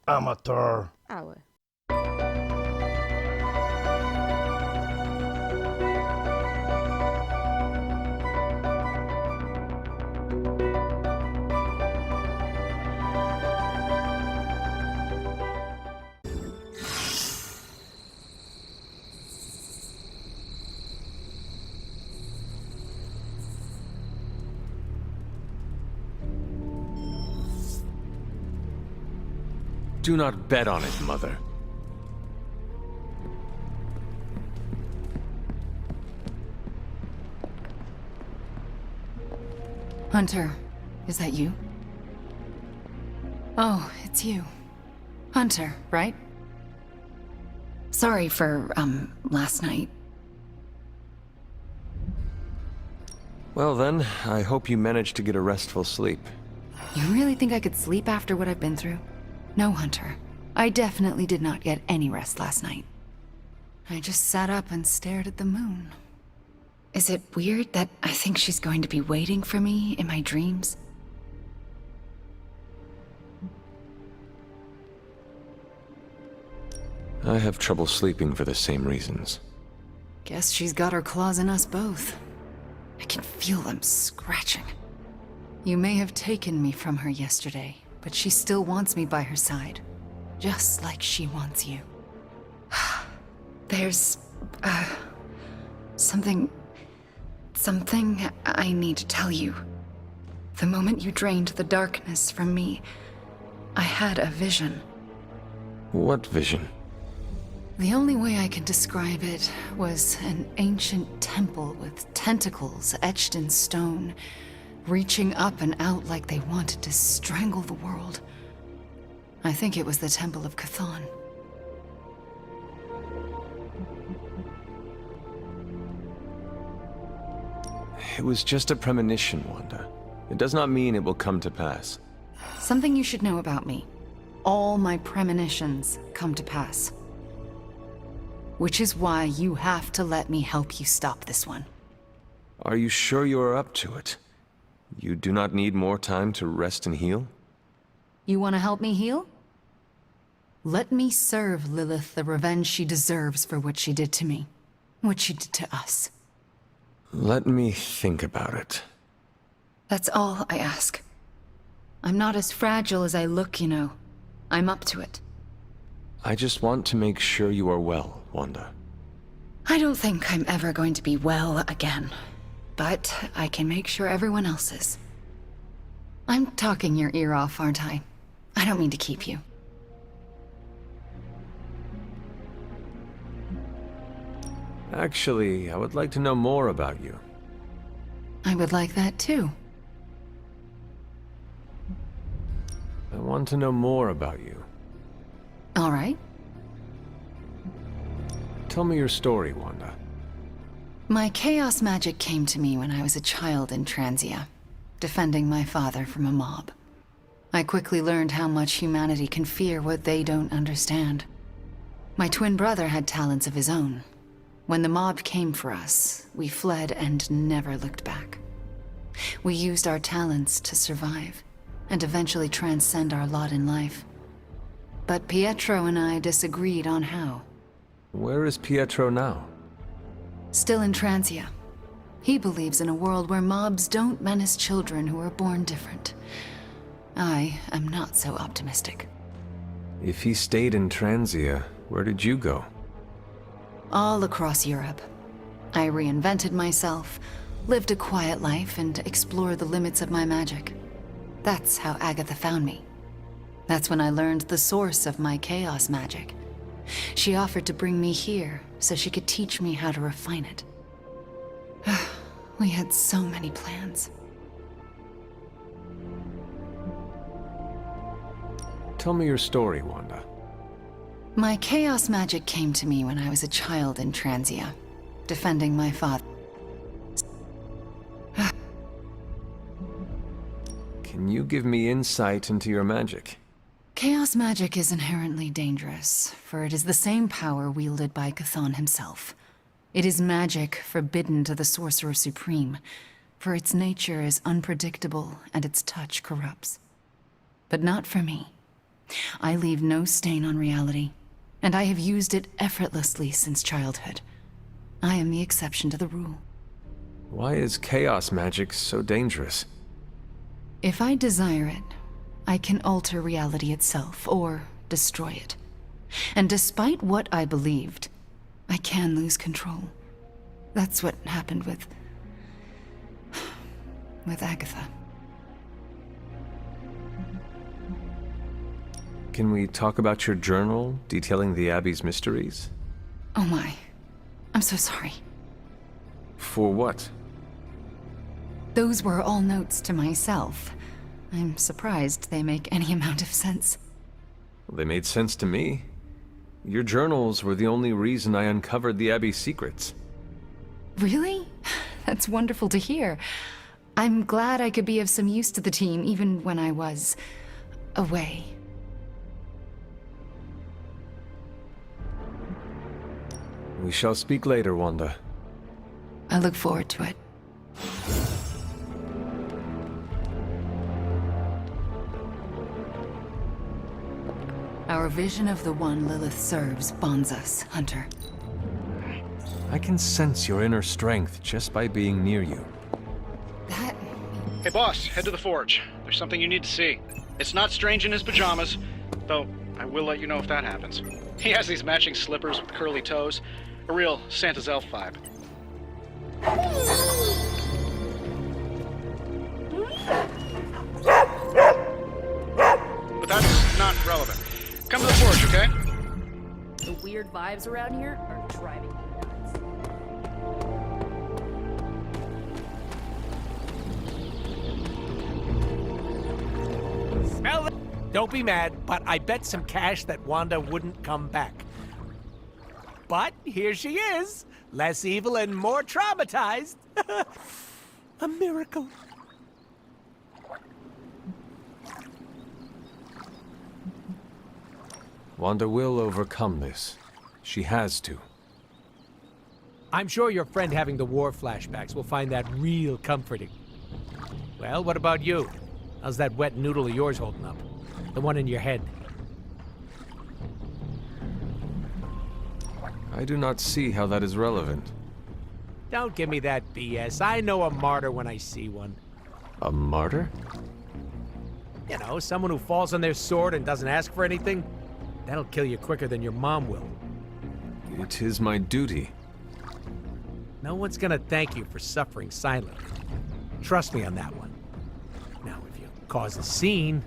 Amateur. Aue. Do not bet on it, Mother. Hunter, is that you? Oh, it's you. Hunter, right? Sorry for, last night. Well then, I hope you managed to get a restful sleep. You really think I could sleep after what I've been through? No, Hunter. I definitely did not get any rest last night. I just sat up and stared at the moon. Is it weird that I think she's going to be waiting for me in my dreams? I have trouble sleeping for the same reasons. Guess she's got her claws in us both. I can feel them scratching. You may have taken me from her yesterday, but she still wants me by her side. Just like she wants you. There's, something I need to tell you. The moment you drained the darkness from me, I had a vision. What vision? The only way I can describe it was an ancient temple with tentacles etched in stone, reaching up and out like they wanted to strangle the world. I think it was the Temple of Chthon. It was just a premonition, Wanda. It does not mean it will come to pass. Something you should know about me. All my premonitions come to pass. Which is why you have to let me help you stop this one. Are you sure you are up to it? You do not need more time to rest and heal? You want to help me heal? Let me serve Lilith the revenge she deserves for what she did to me. What she did to us. Let me think about it. That's all I ask. I'm not as fragile as I look, you know. I'm up to it. I just want to make sure you are well, Wanda. I don't think I'm ever going to be well again. But I can make sure everyone else is. I'm talking your ear off, aren't I? I don't mean to keep you. Actually, I would like to know more about you. I would like that too. I want to know more about you. All right. Tell me your story, Wanda. My chaos magic came to me when I was a child in Transia, defending my father from a mob. I quickly learned how much humanity can fear what they don't understand. My twin brother had talents of his own. When the mob came for us, we fled and never looked back. We used our talents to survive, and eventually transcend our lot in life. But Pietro and I disagreed on how. Where is Pietro now? Still in Transia. He believes in a world where mobs don't menace children who are born different. I am not so optimistic. If he stayed in Transia, where did you go? All across Europe. I reinvented myself, lived a quiet life, and explored the limits of my magic. That's how Agatha found me. That's when I learned the source of my chaos magic. She offered to bring me here so she could teach me how to refine it. We had so many plans. Tell me your story, Wanda. My chaos magic came to me when I was a child in Transia, defending my father. Can you give me insight into your magic? Chaos magic is inherently dangerous, for it is the same power wielded by Chthon himself. It is magic forbidden to the Sorcerer Supreme, for its nature is unpredictable and its touch corrupts. But not for me. I leave no stain on reality, and I have used it effortlessly since childhood. I am the exception to the rule. Why is chaos magic so dangerous? If I desire it, I can alter reality itself, or destroy it. And despite what I believed, I can lose control. That's what happened with Agatha. Can we talk about your journal detailing the Abbey's mysteries? Oh my. I'm so sorry. For what? Those were all notes to myself. I'm surprised they make any amount of sense. Well, they made sense to me. Your journals were the only reason I uncovered the Abbey's secrets. Really? That's wonderful to hear. I'm glad I could be of some use to the team, even when I was away. We shall speak later, Wanda. I look forward to it. Our vision of the one Lilith serves bonds us, Hunter. I can sense your inner strength just by being near you. That... Hey boss, head to the forge. There's something you need to see. It's not Strange in his pajamas, though I will let you know if that happens. He has these matching slippers with curly toes. A real Santa's elf vibe. But that's not relevant. Come to the forge, okay? The weird vibes around here are driving me nuts. Well, don't be mad, but I bet some cash that Wanda wouldn't come back. But here she is, less evil and more traumatized. A miracle. Wanda will overcome this. She has to. I'm sure your friend having the war flashbacks will find that real comforting. Well, what about you? How's that wet noodle of yours holding up? The one in your head. I do not see how that is relevant. Don't give me that BS. I know a martyr when I see one. A martyr? You know, someone who falls on their sword and doesn't ask for anything. That'll kill you quicker than your mom will. It is my duty. No one's gonna thank you for suffering silently. Trust me on that one. Now, if you cause a scene,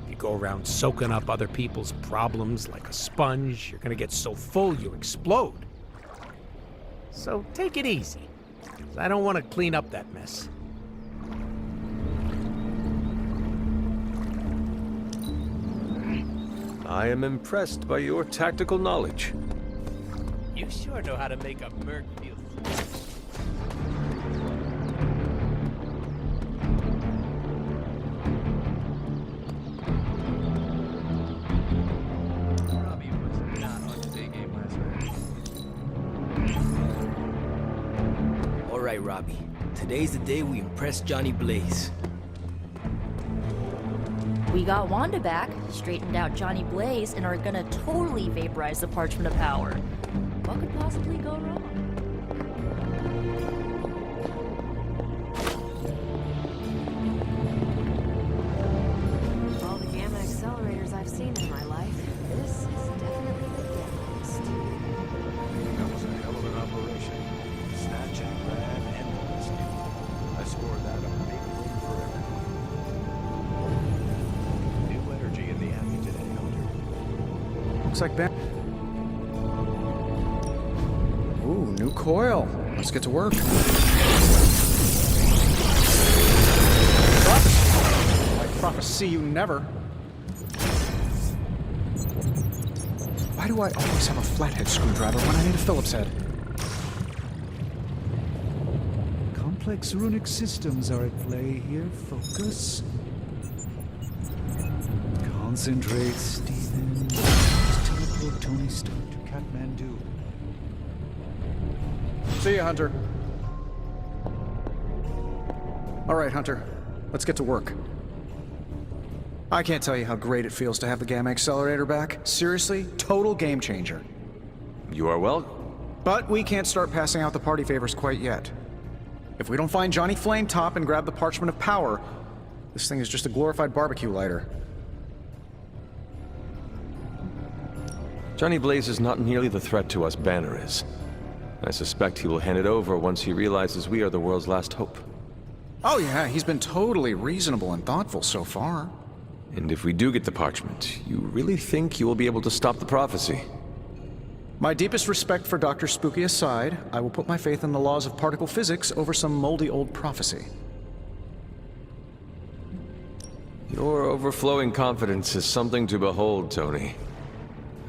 if you go around soaking up other people's problems like a sponge, you're gonna get so full you explode. So take it easy. 'Cause I don't want to clean up that mess. I am impressed by your tactical knowledge. You sure know how to make a merc feel. Robbie was not on his A game last night. All right, Robbie. Today's the day we impress Johnny Blaze. We got Wanda back, straightened out Johnny Blaze, and are gonna totally vaporize the Parchment of Power. What could possibly go wrong? Of all the gamma accelerators I've seen in my life, this is definitely the deadliest. That was a hell of an operation. Snatch and grab and the rescue. I scored that a big win for everyone. New energy in the Abbey today, Hunter. Looks like Ben. Ooh, new coil. Let's get to work. I prophesy you never. Why do I always have a flathead screwdriver when I need a Phillips head? Complex runic systems are at play here. Focus. Concentrate, Stephen. Just teleport Tony Stark to Kathmandu. See ya, Hunter. All right, Hunter. Let's get to work. I can't tell you how great it feels to have the Gamma Accelerator back. Seriously, total game changer. You are welcome. But we can't start passing out the party favors quite yet. If we don't find Johnny Flametop and grab the Parchment of Power, this thing is just a glorified barbecue lighter. Johnny Blaze is not nearly the threat to us Banner is. I suspect he will hand it over once he realizes we are the world's last hope. Oh yeah, he's been totally reasonable and thoughtful so far. And if we do get the parchment, you really think you will be able to stop the prophecy? My deepest respect for Dr. Spooky aside, I will put my faith in the laws of particle physics over some moldy old prophecy. Your overflowing confidence is something to behold, Tony.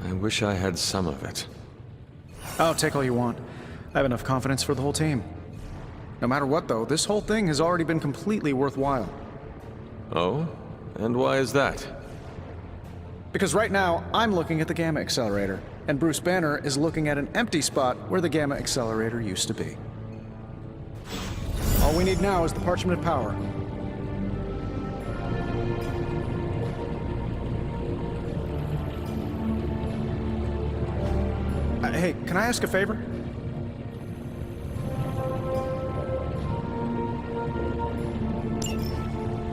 I wish I had some of it. Oh, take all you want. I have enough confidence for the whole team. No matter what, though, this whole thing has already been completely worthwhile. Oh? And why is that? Because right now, I'm looking at the Gamma Accelerator, and Bruce Banner is looking at an empty spot where the Gamma Accelerator used to be. All we need now is the Parchment of Power. Hey, can I ask a favor?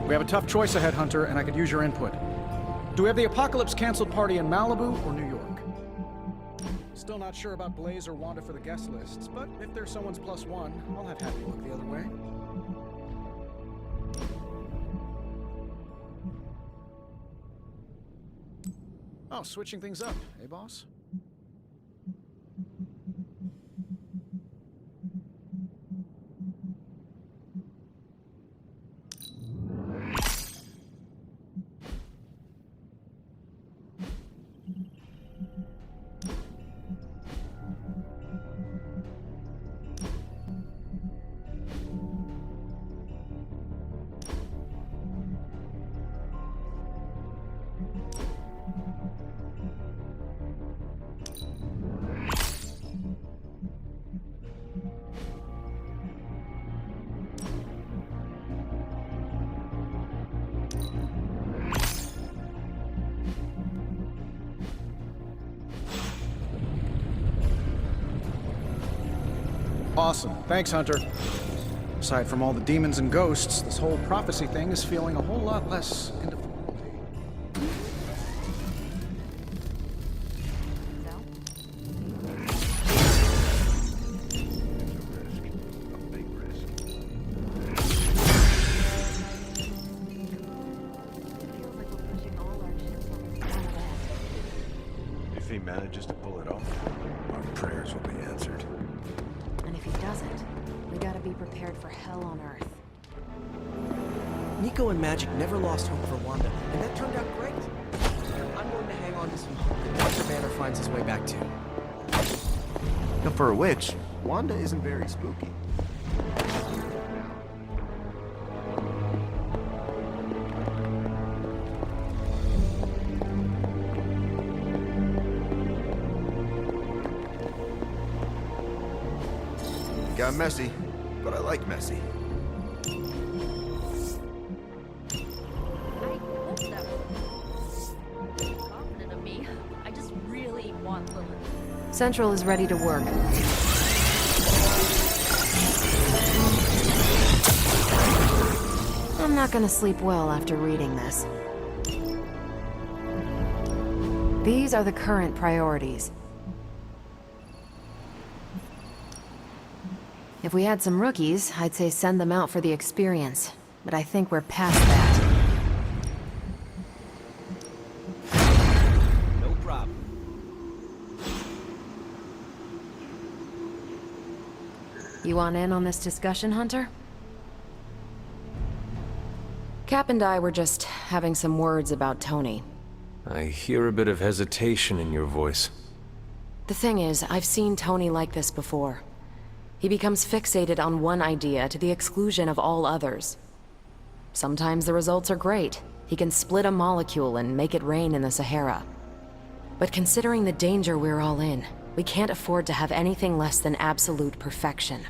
We have a tough choice ahead, Hunter, and I could use your input. Do we have the Apocalypse canceled party in Malibu or New York? Still not sure about Blaze or Wanda for the guest lists, but if there's someone's +1, I'll have happy look the other way. Oh, switching things up, eh, boss? Awesome. Thanks, Hunter. Aside from all the demons and ghosts, this whole prophecy thing is feeling a whole lot less end of the world. A big risk. Feels like we're pushing all our chips on this one bet. If he manages to pull it off, our prayers will be answered. And if he doesn't, we gotta be prepared for hell on Earth. Nico and Magic never lost hope for Wanda, and that turned out great. I'm going to hang on to some hope that Dr. Banner finds his way back too. Now, for a witch, Wanda isn't very spooky. Got messy, but I like messy. I hope that was confident of me. I just really want them. Central is ready to work. I'm not gonna sleep well after reading this. These are the current priorities. If we had some rookies, I'd say send them out for the experience. But I think we're past that. No problem. You want in on this discussion, Hunter? Cap and I were just having some words about Tony. I hear a bit of hesitation in your voice. The thing is, I've seen Tony like this before. He becomes fixated on one idea to the exclusion of all others. Sometimes the results are great. He can split a molecule and make it rain in the Sahara. But considering the danger we're all in, we can't afford to have anything less than absolute perfection.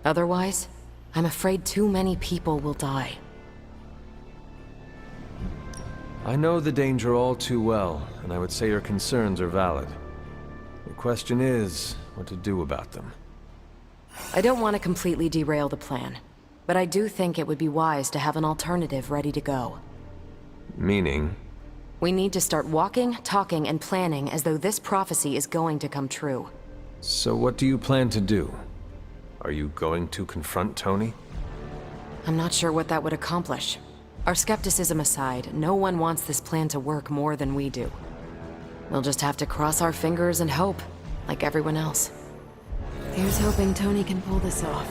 Otherwise, I'm afraid too many people will die. I know the danger all too well, and I would say your concerns are valid. The question is, what to do about them. I don't want to completely derail the plan, but I do think it would be wise to have an alternative ready to go. Meaning? We need to start walking, talking, and planning as though this prophecy is going to come true. So what do you plan to do? Are you going to confront Tony? I'm not sure what that would accomplish. Our skepticism aside, no one wants this plan to work more than we do. We'll just have to cross our fingers and hope, like everyone else. Here's hoping Tony can pull this off.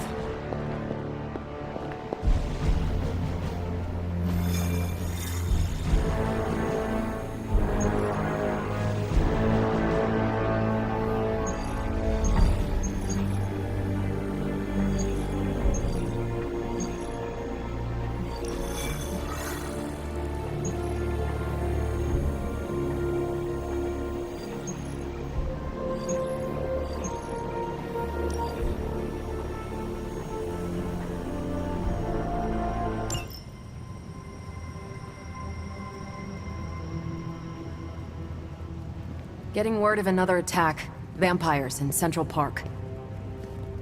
Getting word of another attack. Vampires in Central Park.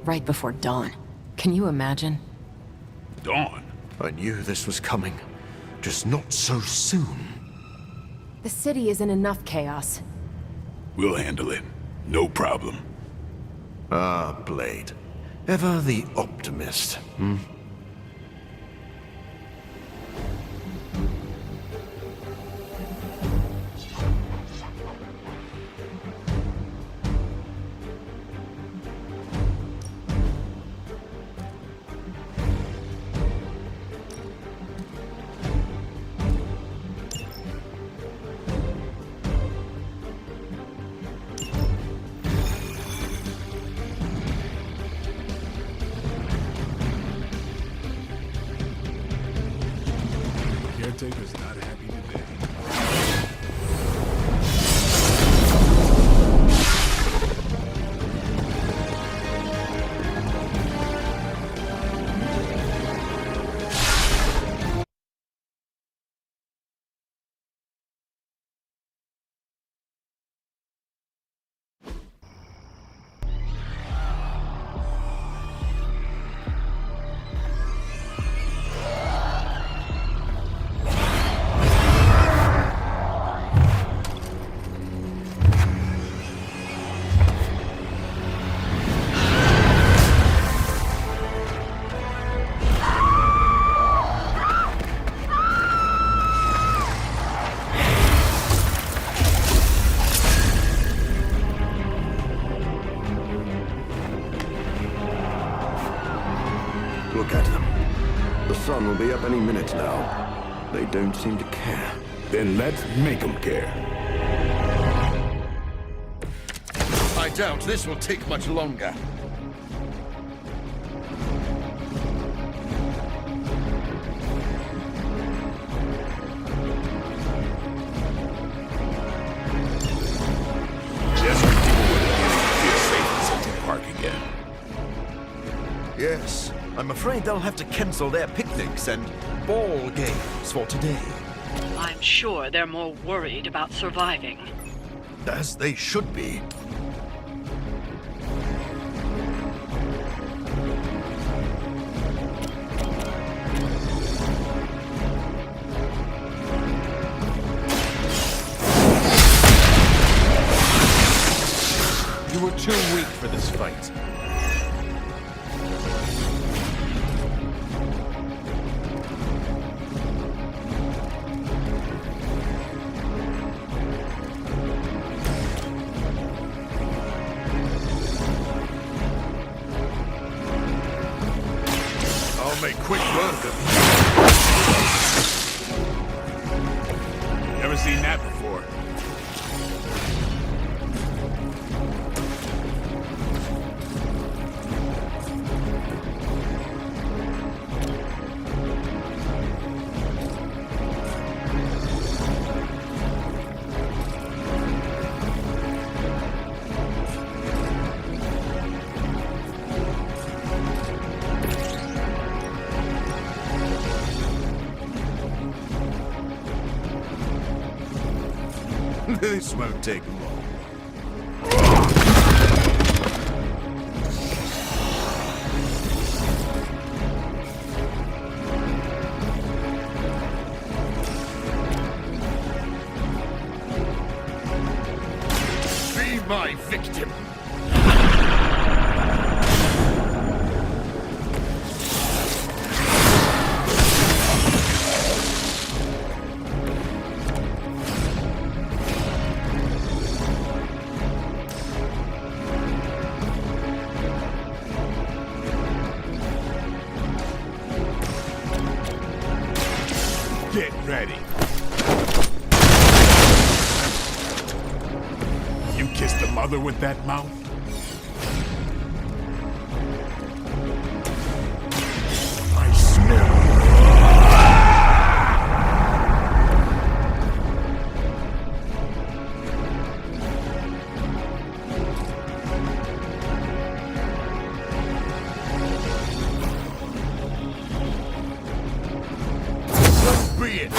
Right before dawn. Can you imagine? Dawn? I knew this was coming. Just not so soon. The city is in enough chaos. We'll handle it. No problem. Ah, Blade. Ever the optimist, hmm? Caretaker's not happy today. Look at them. The sun will be up any minute now. They don't seem to care. Then let's make them care. I doubt this will take much longer. Just when people would feel safe in Central Park again. Yes, I'm afraid they'll have to cancel their picnics and ball games for today. I'm sure they're more worried about surviving. As they should be. You were too weak for this fight. I'll make quick work of it. Never seen that before. This won't take long. Be my victim. Get ready. You kissed the mother with that mouth? I smell be it.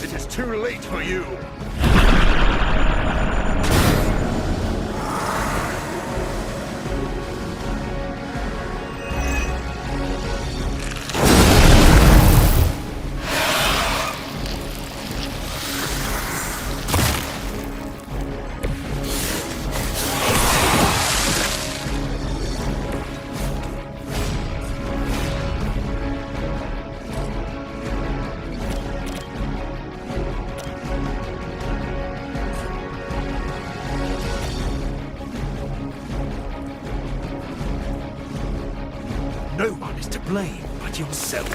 It is too late for you. No one is to blame but yourself.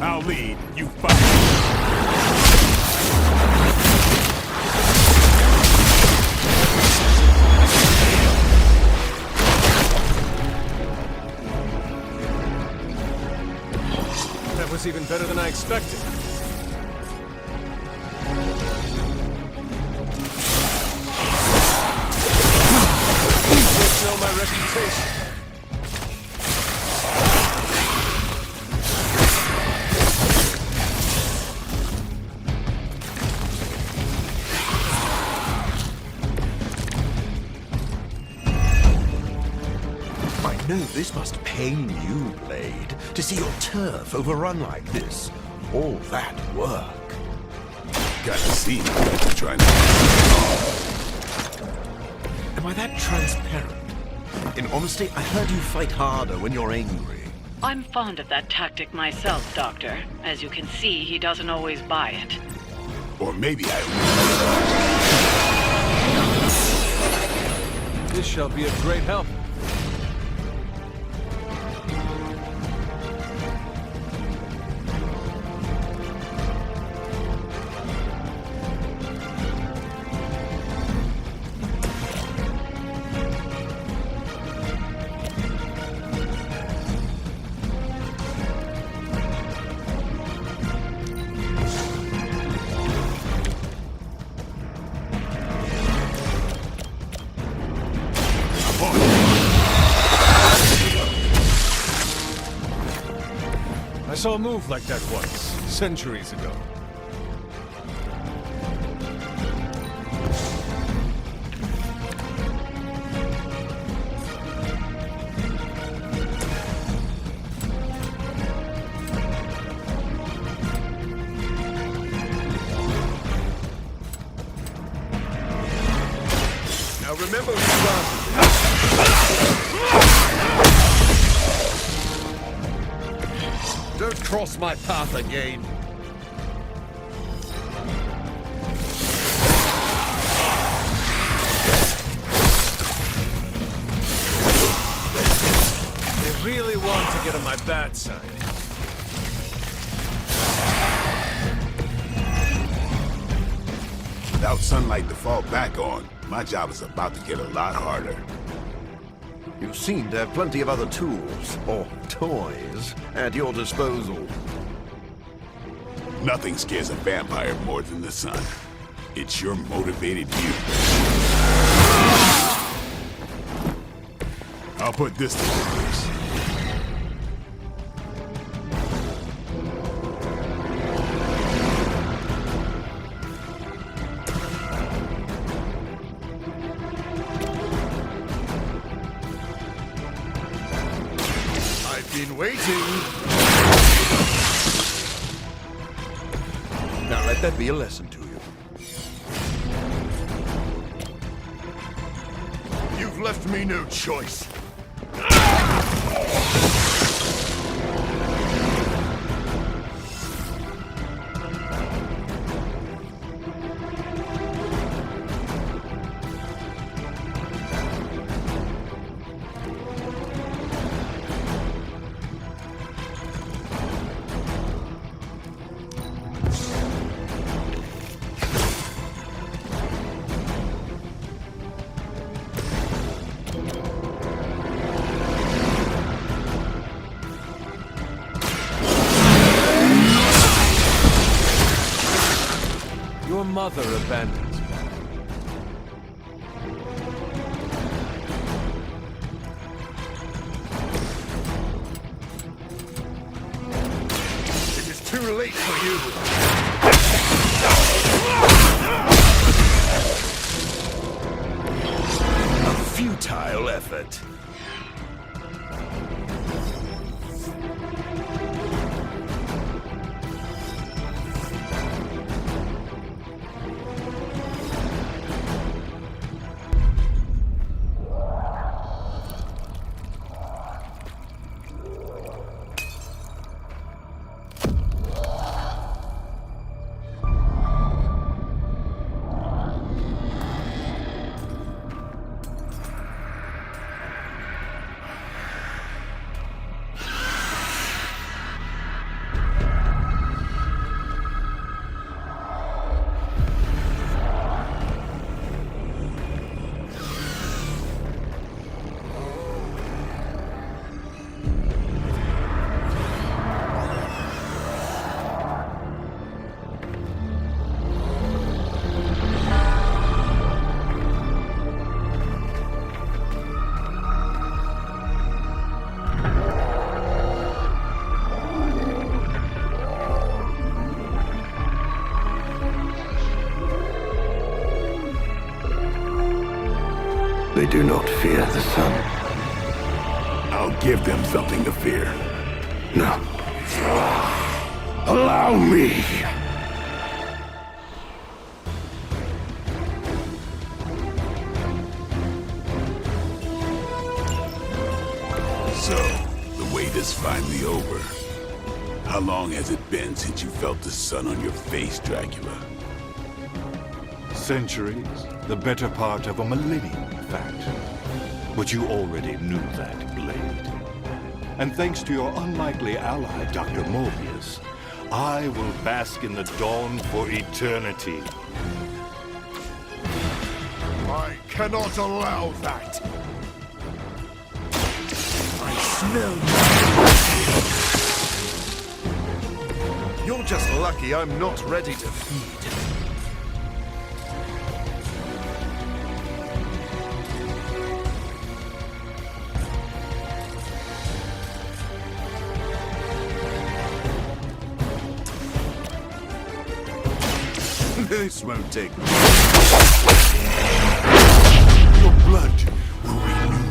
I'll lead, you fight. That was even better than I expected. Don't know my reputation. I know this must pain you, Blade, to see your turf overrun like this. All that work. Gotta see that Am I that transparent? In honesty, I heard you fight harder when you're angry. I'm fond of that tactic myself, Doctor. As you can see, he doesn't always buy it. Or maybe I... This shall be of great help. I saw a move like that once, centuries ago. Now remember who started. Don't cross my path again. They really want to get on my bad side. Without sunlight to fall back on, my job is about to get a lot harder. You seem to have plenty of other tools, or toys, at your disposal. Nothing scares a vampire more than the sun. It's your motivated youth. I'll put this to good use. I've been waiting. Now let that be a lesson to you. You've left me no choice. Your mother abandons me. It is too late for you. A futile effort. They do not fear the sun. I'll give them something to fear. No. Allow me! So, the wait is finally over. How long has it been since you felt the sun on your face, Dracula? Centuries. The better part of a millennium, in fact. But you already knew that, Blade. And thanks to your unlikely ally, Dr. Morbius, I will bask in the dawn for eternity. I cannot allow that. I smell you. You're just lucky I'm not ready to feed. This won't take long. Your blood will renew.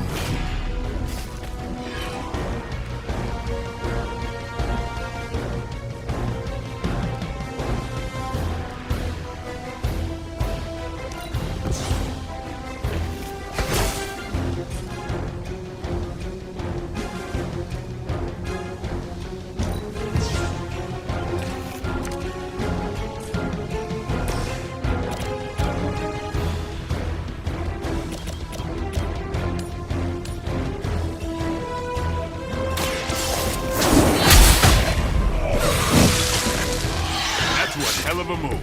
of a move.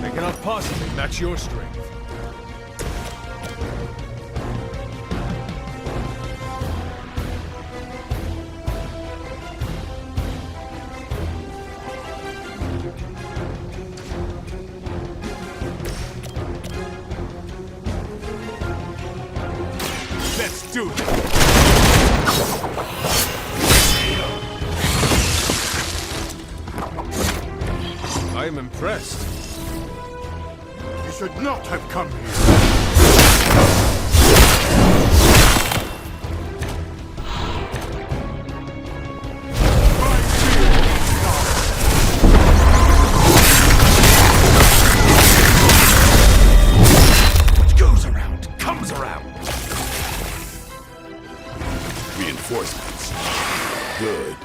They cannot possibly match your strength. Let's do it. I am impressed. You should not have come here. What goes around comes around. Reinforcements. Good.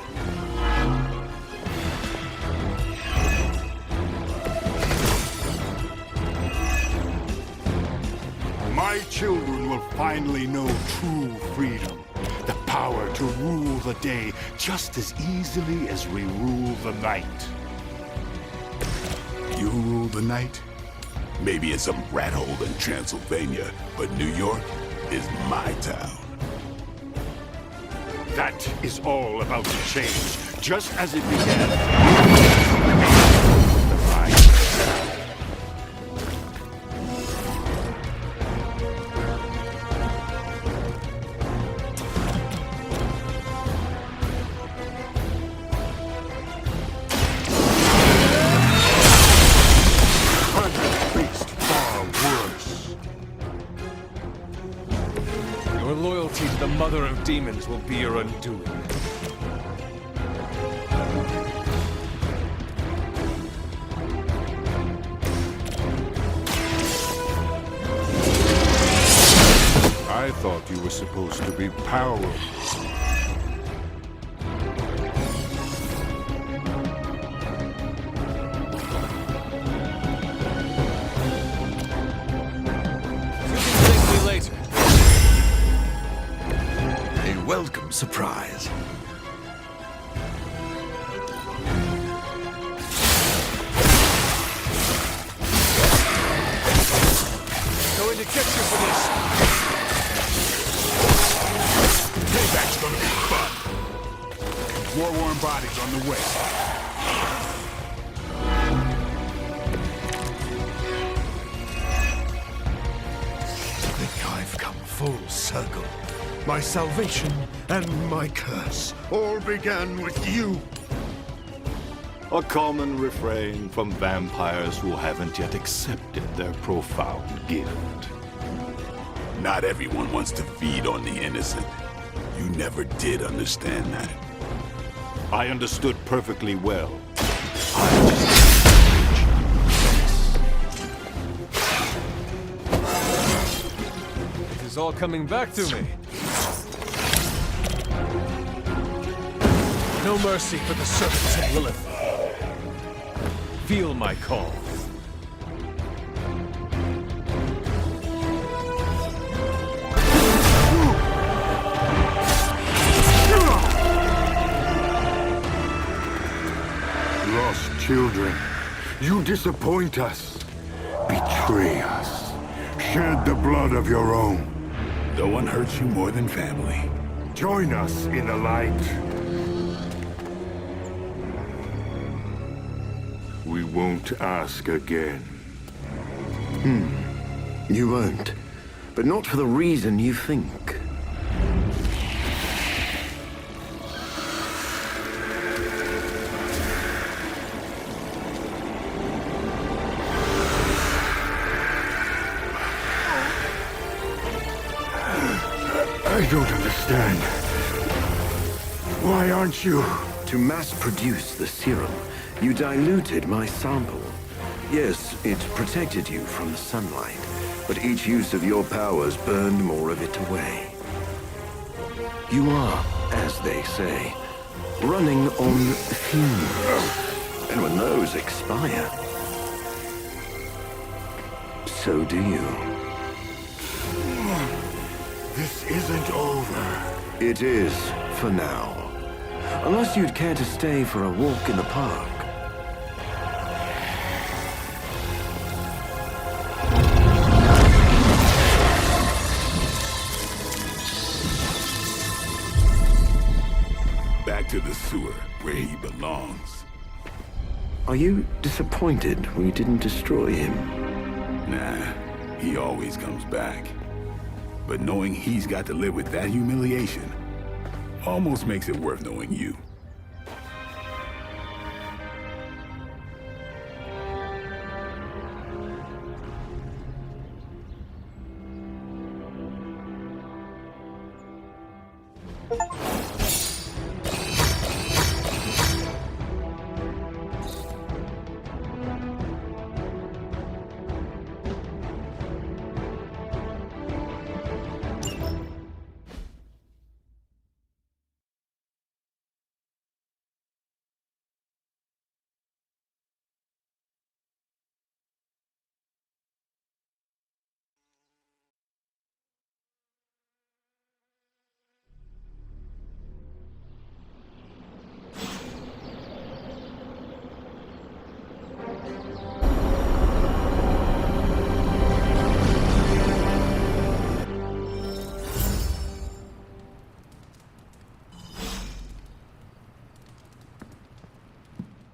My children will finally know true freedom. The power to rule the day just as easily as we rule the night. You rule the night? Maybe in some rat hole in Transylvania, but New York is my town. That is all about to change, just as it began. Your loyalty to the Mother of Demons will be your undoing. I thought you were supposed to be powerful. A welcome surprise. Going to get you for this. Payback's gonna be fun. War-worn bodies on the way. I think I've come full circle. My salvation and my curse all began with you. A common refrain from vampires who haven't yet accepted their profound gift. Not everyone wants to feed on the innocent. You never did understand that. I understood perfectly well. It is all coming back to me. No mercy for the servants of Lilith. Feel my call. Lost children, you disappoint us, betray us, shed the blood of your own. No one hurts you more than family. Join us in the light. We won't ask again. You won't. but not for the reason you think. I don't understand. Why aren't you? To mass-produce the serum, you diluted my sample. Yes, it protected you from the sunlight, but each use of your powers burned more of it away. You are, as they say, running on fumes. And when those expire, so do you. This isn't over. It is, for now. Unless you'd care to stay for a walk in the park. Back to the sewer, where he belongs. Are you disappointed we didn't destroy him? Nah, he always comes back. But knowing he's got to live with that humiliation almost makes it worth knowing you.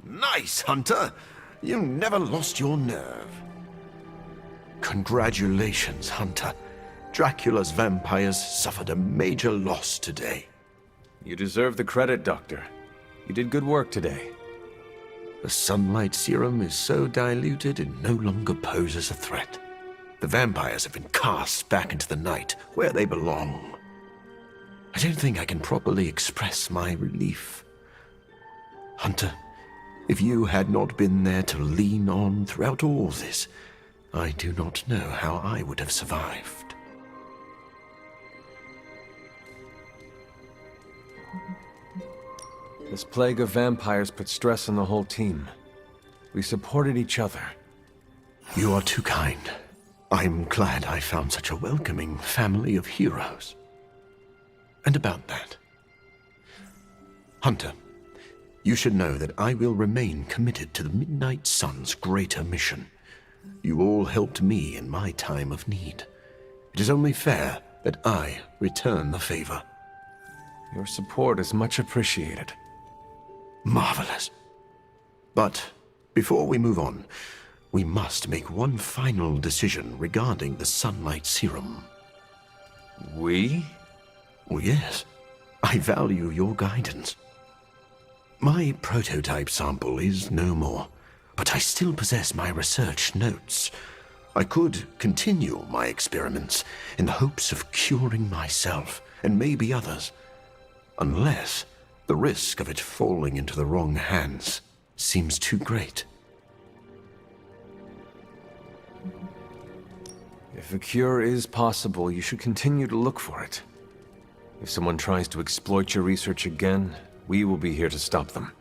Nice, Hunter! You never lost your nerve. Congratulations, Hunter. Dracula's vampires suffered a major loss today. You deserve the credit, Doctor. You did good work today. The sunlight serum is so diluted it no longer poses a threat. The vampires have been cast back into the night, where they belong. I don't think I can properly express my relief. Hunter, if you had not been there to lean on throughout all this, I do not know how I would have survived. This plague of vampires put stress on the whole team. We supported each other. You are too kind. I'm glad I found such a welcoming family of heroes. And about that, Hunter, you should know that I will remain committed to the Midnight Sun's greater mission. You all helped me in my time of need. It is only fair that I return the favor. Your support is much appreciated. Marvelous. But before we move on, we must make one final decision regarding the sunlight serum. We? Oh, yes. I value your guidance. My prototype sample is no more, but I still possess my research notes. I could continue my experiments in the hopes of curing myself and maybe others, unless the risk of it falling into the wrong hands seems too great. If a cure is possible, you should continue to look for it. If someone tries to exploit your research again, we will be here to stop them.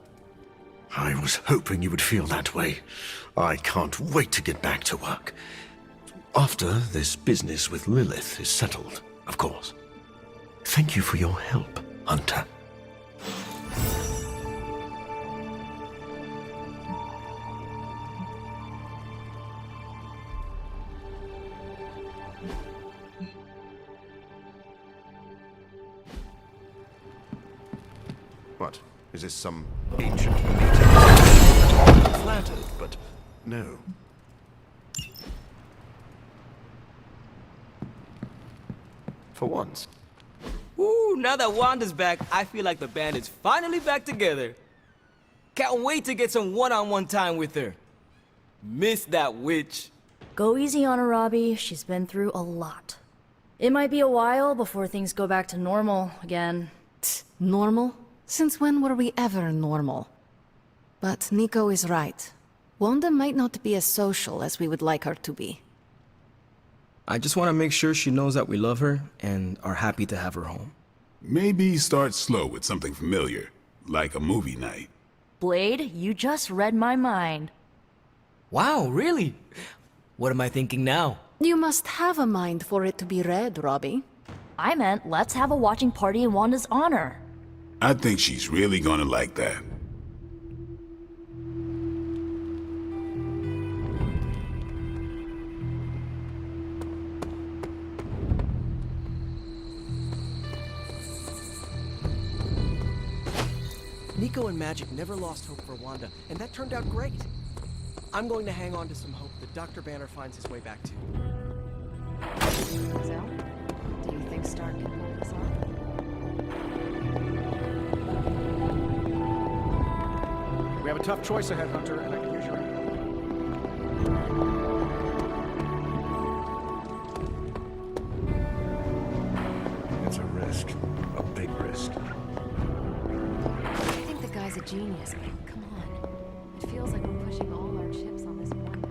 I was hoping you would feel that way. I can't wait to get back to work. After this business with Lilith is settled, of course. Thank you for your help, Hunter. What? Is this some ancient meeting? Flattered, but no. For once. Ooh, now that Wanda's back, I feel like the band is finally back together. Can't wait to get some one-on-one time with her. Miss that witch. Go easy on her, Robbie. She's been through a lot. It might be a while before things go back to normal again. Normal? Since when were we ever normal? But Nico is right. Wanda might not be as social as we would like her to be. I just want to make sure she knows that we love her and are happy to have her home. Maybe start slow with something familiar, like a movie night. Blade, you just read my mind. Wow, really? What am I thinking now? You must have a mind for it to be read, Robbie. I meant let's have a watching party in Wanda's honor. I think she's really gonna like that. Nico and Magic never lost hope for Wanda, and that turned out great. I'm going to hang on to some hope that Dr. Banner finds his way back to. So, do you think Stark can pull this off? We have a tough choice ahead, Hunter, and I can use your input. It's a risk. A big risk. I think the guy's a genius. Come on. It feels like we're pushing all our chips on this one bet.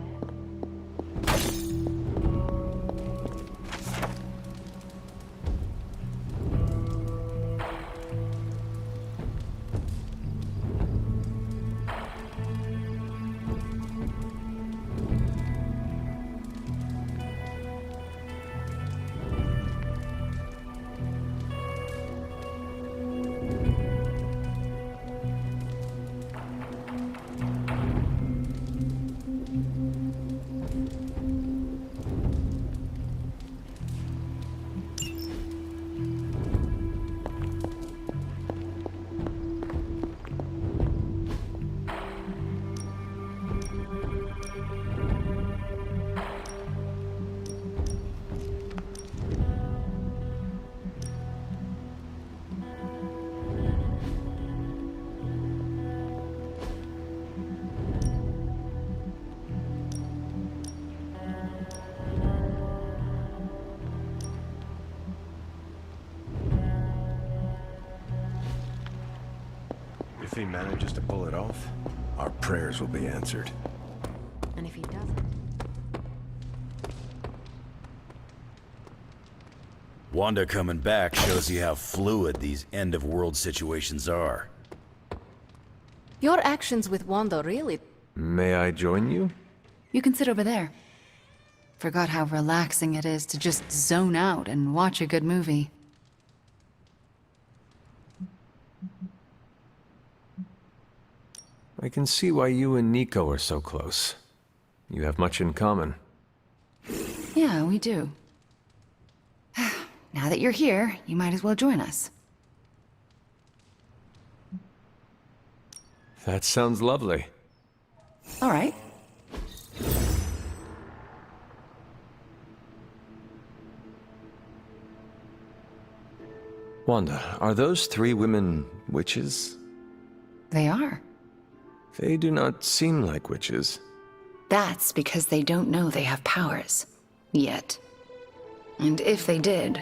If he manages to pull it off, our prayers will be answered. And if he doesn't... Wanda coming back shows you how fluid these end-of-world situations are. Your actions with Wanda really... May I join you? You can sit over there. Forgot how relaxing it is to just zone out and watch a good movie. I can see why you and Nico are so close. You have much in common. Yeah, we do. Now that you're here, you might as well join us. That sounds lovely. All right. Wanda, are those three women witches? They are. They do not seem like witches. That's because they don't know they have powers. Yet. And if they did,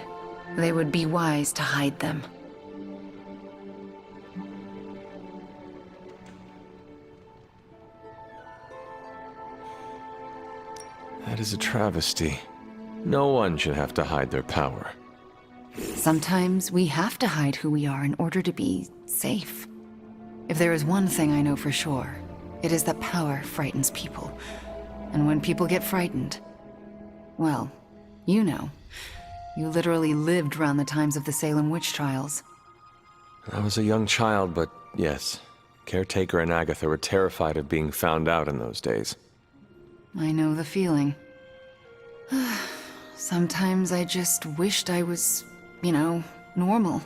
they would be wise to hide them. That is a travesty. No one should have to hide their power. Sometimes we have to hide who we are in order to be safe. If there is one thing I know for sure, it is that power frightens people. And when people get frightened, well, you know. You literally lived around the times of the Salem witch trials. I was a young child, but yes. Caretaker and Agatha were terrified of being found out in those days. I know the feeling. Sometimes I just wished I was, you know, normal.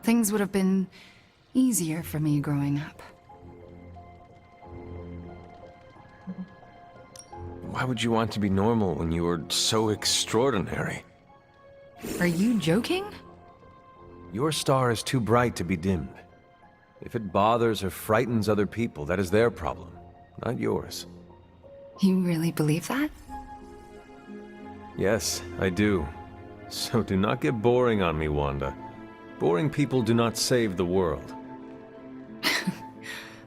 Things would have been easier for me growing up. Why would you want to be normal when you were so extraordinary? Are you joking? Your star is too bright to be dimmed. If it bothers or frightens other people, that is their problem, not yours. You really believe that? Yes, I do. So do not get boring on me, Wanda. Boring people do not save the world.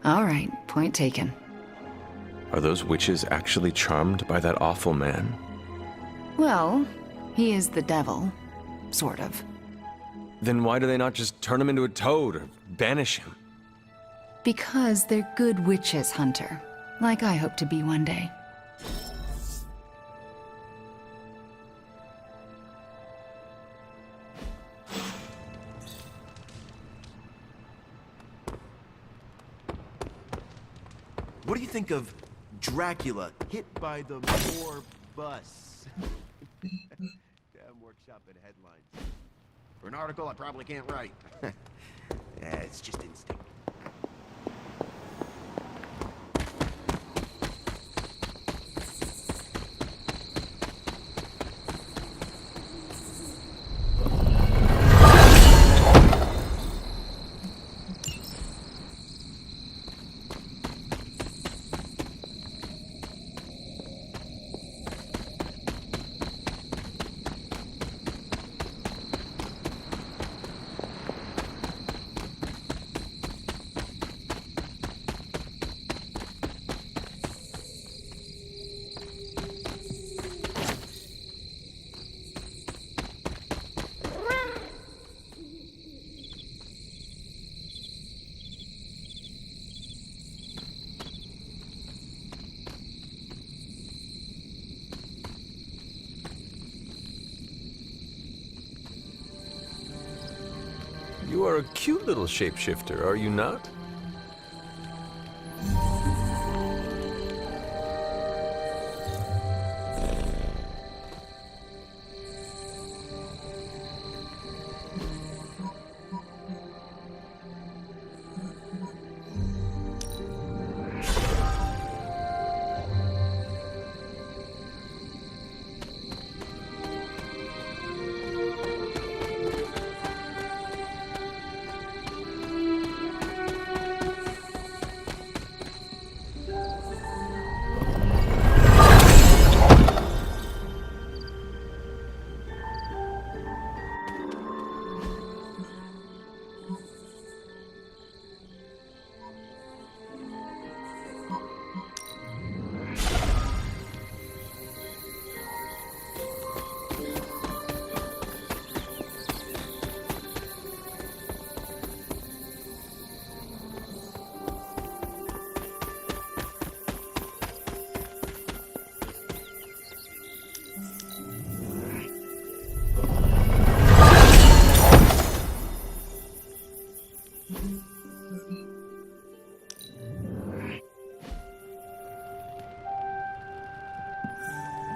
All right, point taken. Are those witches actually charmed by that awful man? Well, he is the devil. Sort of. Then why do they not just turn him into a toad or banish him? Because they're good witches, Hunter. Like I hope to be one day. What do you think of Dracula hit by the Moor bus? Damn workshop and headlines. For an article I probably can't write. It's just instinct. You are a cute little shapeshifter, are you not?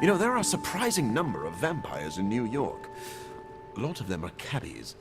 You know, there are a surprising number of vampires in New York. A lot of them are cabbies.